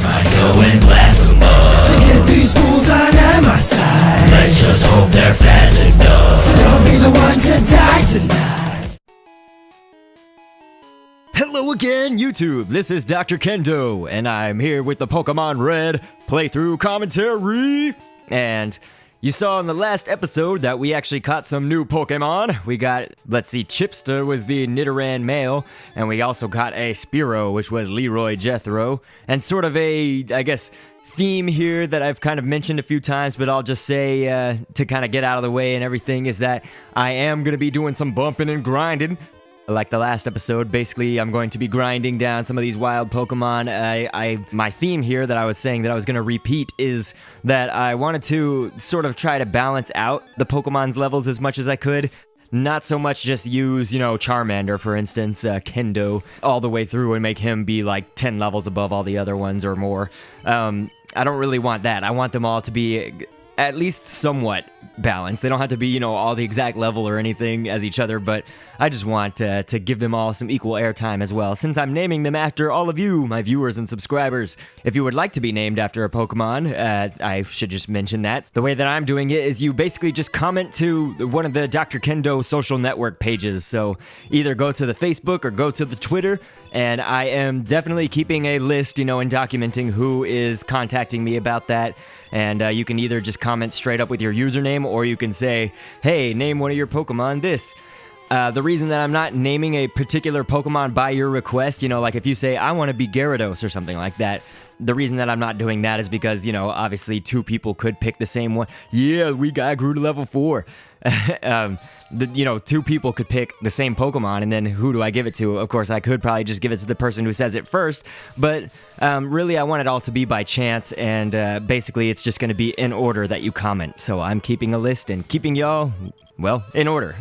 Go and blast them up. To get these bulls on my side. Let's just hope they're fast enough. So don't be the one to die tonight. Hello again, YouTube! This is Dr. Kendo, and I'm here with the Pokémon Red playthrough commentary. And you saw in the last episode that we actually caught some new Pokemon. We got, let's see, Chipster was the Nidoran male, and we also got a Spearow, which was Leroy Jethro. And sort of a, I guess, theme here that I've kind of mentioned a few times, but I'll just say to kind of get out of the way and everything is that I am going to be doing some bumping and grinding. Like the last episode, basically, I'm going to be grinding down some of these wild Pokemon. My theme here that I was saying that I was going to repeat is that I wanted to sort of try to balance out the Pokemon's levels as much as I could. Not so much just use, you know, Charmander, for instance, Kendo, all the way through and make him be like 10 levels above all the other ones or more. I don't really want that. I want them all to be at least somewhat balanced. They don't have to be, you know, all the exact level or anything as each other, but I just want to give them all some equal airtime as well, since I'm naming them after all of you, my viewers and subscribers. If you would like to be named after a Pokemon, I should just mention that. The way that I'm doing it is you basically just comment to one of the Dr. Kendo social network pages, so either go to the Facebook or go to the Twitter, and I am definitely keeping a list, you know, and documenting who is contacting me about that. And you can either just comment straight up with your username, or you can say, hey, name one of your Pokemon this. The reason that I'm not naming a particular Pokemon by your request, you know, like if you say, I want to be Gyarados or something like that, the reason that I'm not doing that is because, you know, obviously two people could pick the same one. Yeah, I grew to level 4. You know, two people could pick the same Pokemon, and then who do I give it to? Of course, I could probably just give it to the person who says it first, but really I want it all to be by chance, and basically it's just going to be in order that you comment. So I'm keeping a list and keeping y'all, well, in order.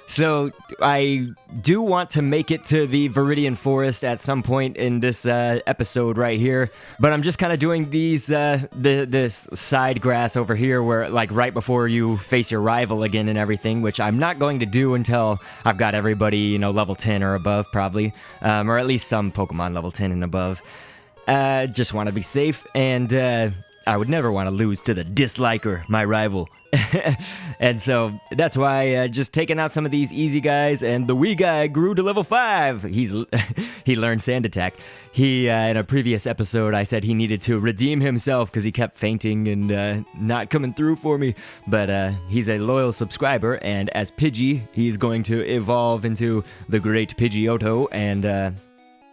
So I do want to make it to the Viridian Forest at some point in this episode right here, but I'm just kind of doing these this side grass over here where, like, right before you face your rival again and everything, which I'm not going to do until I've got everybody, you know, level 10 or above probably, or at least some Pokemon level 10 and above. Just want to be safe, and I would never want to lose to the Disliker, my rival. And so that's why just taking out some of these easy guys, and the wee guy grew to level 5. He learned Sand Attack. He in a previous episode I said he needed to redeem himself because he kept fainting and not coming through for me, but he's a loyal subscriber, and as Pidgey he's going to evolve into the great Pidgeotto, and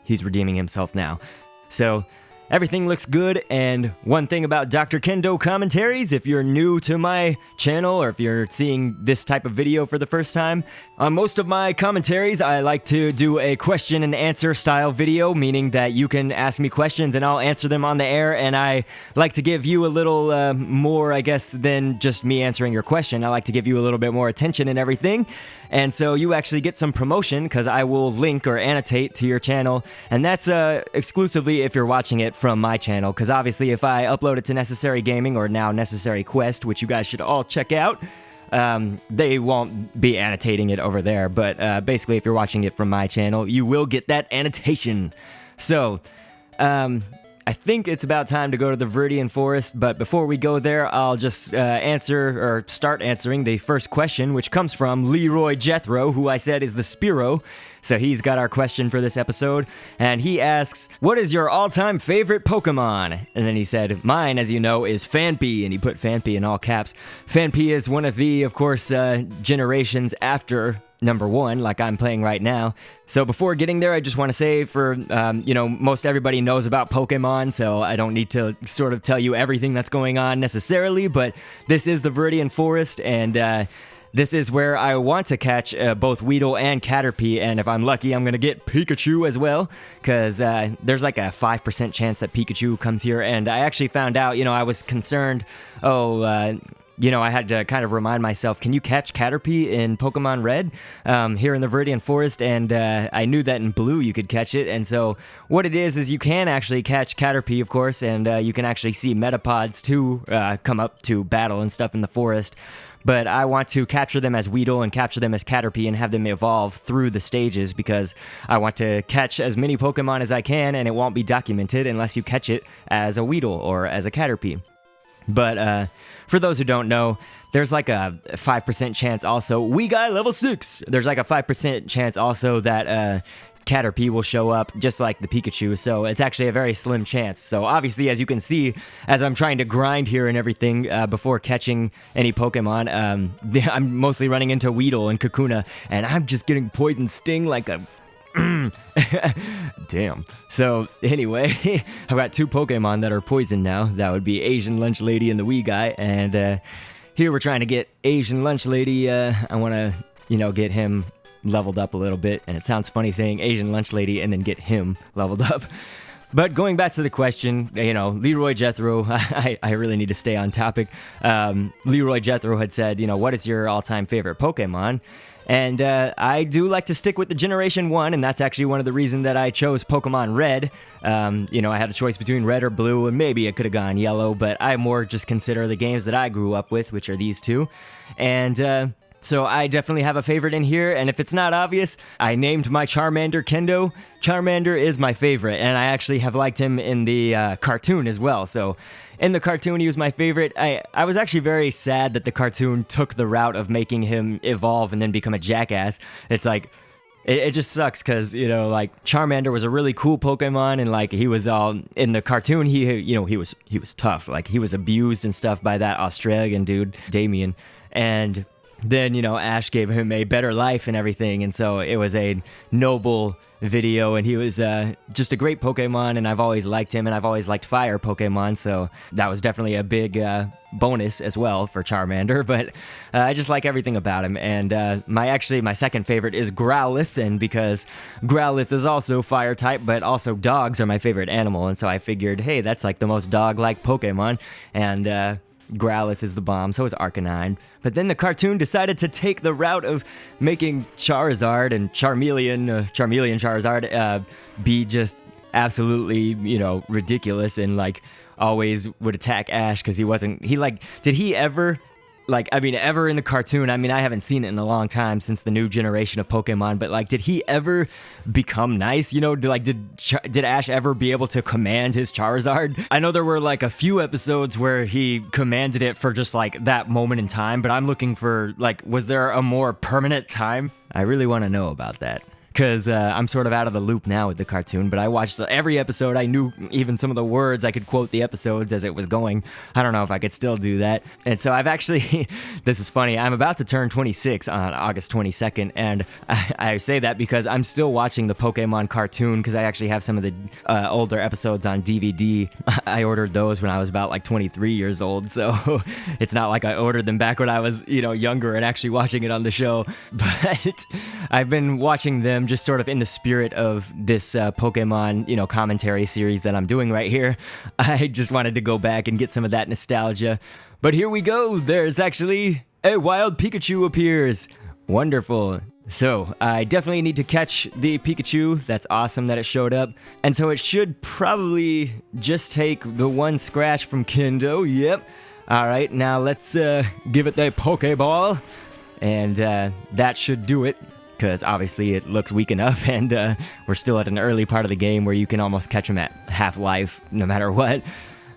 he's redeeming himself now. So everything looks good, and one thing about Dr. Kendo Commentaries, if you're new to my channel or if you're seeing this type of video for the first time, on most of my commentaries I like to do a question and answer style video, meaning that you can ask me questions and I'll answer them on the air, and I like to give you a little more, I guess, than just me answering your question. I like to give you a little bit more attention and everything. And so you actually get some promotion because I will link or annotate to your channel, and that's exclusively if you're watching it from my channel, because obviously if I upload it to Necessary Gaming, or now Necessary Quest, which you guys should all check out, they won't be annotating it over there, but basically if you're watching it from my channel, you will get that annotation. So, I think it's about time to go to the Viridian Forest, but before we go there, I'll just start answering the first question, which comes from Leroy Jethro, who I said is the Spearow. So he's got our question for this episode, and he asks, what is your all-time favorite Pokemon? And then he said, mine, as you know, is Phanpy, and he put Phanpy in all caps. Phanpy is one of the, of course, generations after number 1, like I'm playing right now. So before getting there, I just want to say for, you know, most everybody knows about Pokemon, so I don't need to sort of tell you everything that's going on necessarily, but this is the Viridian Forest, and this is where I want to catch both Weedle and Caterpie, and if I'm lucky, I'm going to get Pikachu as well, because there's like a 5% chance that Pikachu comes here, and I actually found out, you know, I was concerned, you know, I had to kind of remind myself, can you catch Caterpie in Pokémon Red here in the Viridian Forest? And I knew that in Blue you could catch it, and so what it is you can actually catch Caterpie, of course, and you can actually see Metapods too come up to battle and stuff in the forest. but I want to capture them as Weedle and capture them as Caterpie and have them evolve through the stages because I want to catch as many Pokemon as I can, and it won't be documented unless you catch it as a Weedle or as a Caterpie. But for those who don't know, there's like a 5% chance also, we got level 6! There's like a 5% chance also that Caterpie will show up just like the Pikachu, so it's actually a very slim chance. So obviously, as you can see, as I'm trying to grind here and everything before catching any Pokemon, I'm mostly running into Weedle and Kakuna, and I'm just getting poison sting like a... Damn. So anyway, I've got 2 Pokemon that are poisoned now. That would be Asian Lunch Lady and the Wee Guy, and here we're trying to get Asian Lunch Lady. I want to, get him leveled up a little bit, and it sounds funny saying Asian Lunch Lady and then get him leveled up. But going back to the question, Leroy Jethro, I really need to stay on topic. Leroy Jethro had said, what is your all-time favorite Pokemon? And I do like to stick with the Generation 1, and that's actually one of the reasons that I chose Pokemon Red. I had a choice between Red or Blue, and maybe it could have gone Yellow, but I more just consider the games that I grew up with, which are these 2. And so I definitely have a favorite in here, and if it's not obvious, I named my Charmander Kendo. Charmander is my favorite, and I actually have liked him in the cartoon as well. So in the cartoon, he was my favorite. I was actually very sad that the cartoon took the route of making him evolve and then become a jackass. It's like, it just sucks because, Charmander was a really cool Pokemon, and he was all in the cartoon. He was tough. He was abused and stuff by that Australian dude, Damien, and then, Ash gave him a better life and everything, and so it was a noble video, and he was just a great Pokemon, and I've always liked him, and I've always liked fire Pokemon, so that was definitely a big bonus as well for Charmander, but I just like everything about him, and my second favorite is Growlithe, and because Growlithe is also fire type, but also dogs are my favorite animal, and so I figured, hey, that's like the most dog-like Pokemon, and Growlithe is the bomb, so is Arcanine. But then the cartoon decided to take the route of making Charizard and Charmeleon Charizard be just absolutely, ridiculous and always would attack Ash because did he ever... ever in the cartoon, I haven't seen it in a long time since the new generation of Pokemon, but, did he ever become nice? Did Ash ever be able to command his Charizard? I know there were, a few episodes where he commanded it for just, that moment in time, but I'm looking for, was there a more permanent time? I really want to know about that. Because I'm sort of out of the loop now with the cartoon, but I watched every episode. I knew even some of the words. I could quote the episodes as it was going. I don't know if I could still do that. And so I've actually, this is funny, I'm about to turn 26 on August 22nd, and I say that because I'm still watching the Pokemon cartoon because I actually have some of the older episodes on DVD. I ordered those when I was about 23 years old, so it's not like I ordered them back when I was, younger and actually watching it on the show, but I've been watching them just sort of in the spirit of this Pokemon, commentary series that I'm doing right here. I just wanted to go back and get some of that nostalgia. But here we go. There's actually a wild Pikachu appears. Wonderful. So I definitely need to catch the Pikachu. That's awesome that it showed up. And so it should probably just take the one scratch from Kendo. Yep. All right, now let's give it the Pokeball. And that should do it. Because obviously it looks weak enough, and we're still at an early part of the game where you can almost catch them at half-life no matter what.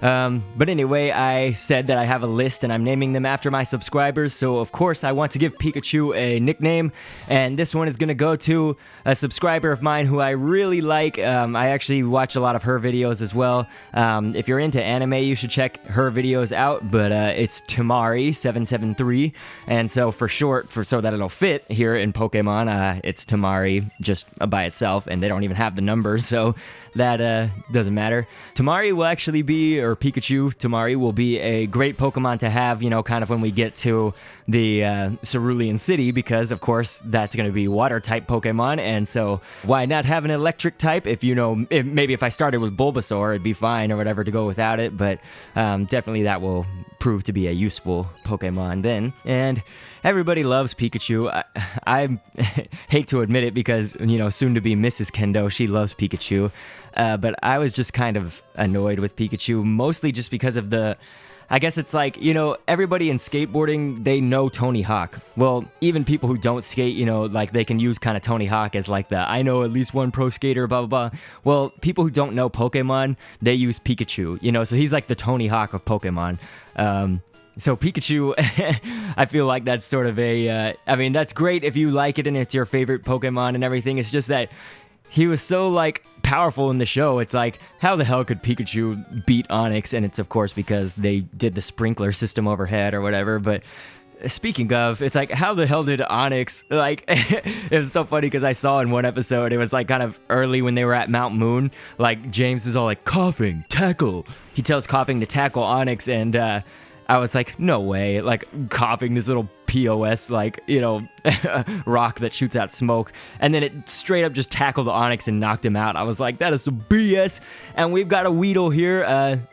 But anyway, I said that I have a list and I'm naming them after my subscribers, so of course I want to give Pikachu a nickname, and this one is going to go to a subscriber of mine who I really like. I actually watch a lot of her videos as well. If you're into anime, you should check her videos out, but it's Tamari773, and so for short, so that it'll fit here in Pokemon, it's Tamari just by itself, and they don't even have the numbers, so that doesn't matter. Tamari will actually be, or Pikachu, Tamari will be a great Pokemon to have, kind of when we get to the Cerulean City, because of course that's going to be water-type Pokemon, and so why not have an electric type? If maybe if I started with Bulbasaur, it'd be fine or whatever to go without it, but definitely that will prove to be a useful Pokemon then. And everybody loves Pikachu. I hate to admit it because, soon to be Mrs. Kendo, she loves Pikachu. But I was just kind of annoyed with Pikachu, mostly just because of the I guess it's like, everybody in skateboarding, they know Tony Hawk. Well, even people who don't skate, like they can use kind of Tony Hawk as like I know at least one pro skater, blah, blah, blah. Well, people who don't know Pokemon, they use Pikachu, so he's like the Tony Hawk of Pokemon. So Pikachu, I feel like that's sort of that's great if you like it and it's your favorite Pokemon and everything. It's just that he was so powerful in the show. It's like, how the hell could Pikachu beat Onix? And it's of course because they did the sprinkler system overhead or whatever. But speaking of, it's like, how the hell did Onix, it was so funny because I saw in one episode, it was kind of early when they were at Mount Moon, James is all like, tackle. He tells Coughing to tackle Onix, and I was like, no way, Coughing, this little POS, rock that shoots out smoke, and then it straight up just tackled Onix and knocked him out. I was like, that is some BS, and we've got a Weedle here.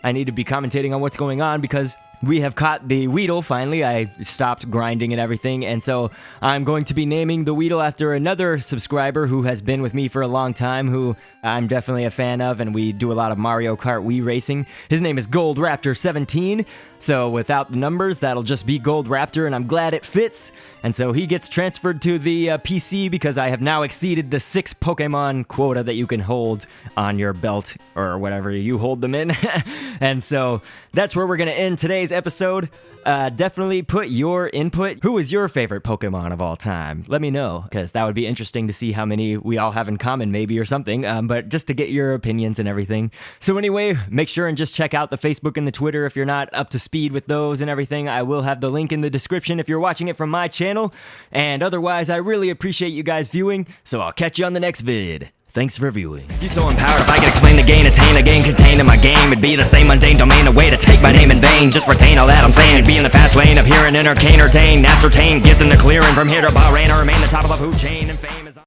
I need to be commentating on what's going on because we have caught the Weedle finally. I stopped grinding and everything, and so I'm going to be naming the Weedle after another subscriber who has been with me for a long time, who I'm definitely a fan of, and we do a lot of Mario Kart Wii racing. His name is Gold Raptor 17, so without the numbers, that'll just be Gold Raptor, and I'm glad it fits. And so he gets transferred to the PC because I have now exceeded the 6 Pokemon quota that you can hold on your belt, or whatever you hold them in. And so that's where we're going to end today's episode. Definitely put your input. Who is your favorite Pokemon of all time? Let me know, because that would be interesting to see how many we all have in common, maybe, or something, but just to get your opinions and everything. So anyway, make sure and just check out the Facebook and the Twitter if you're not up to speed with those and everything. I will have the link in the description if you're watching it from my channel, and otherwise, I really appreciate you guys viewing, so I'll catch you on the next vid. Thanks for viewing. You're so empowered, if I could explain the gain, attain a gain contained in my game, it'd be the same mundane domain, a way to take my name in vain. Just retain all that I'm saying, it'd be in the fast lane of hearing, entertain, ascertain, get in the clearing from here to Bahrain, or remain the top of the food chain, and fame is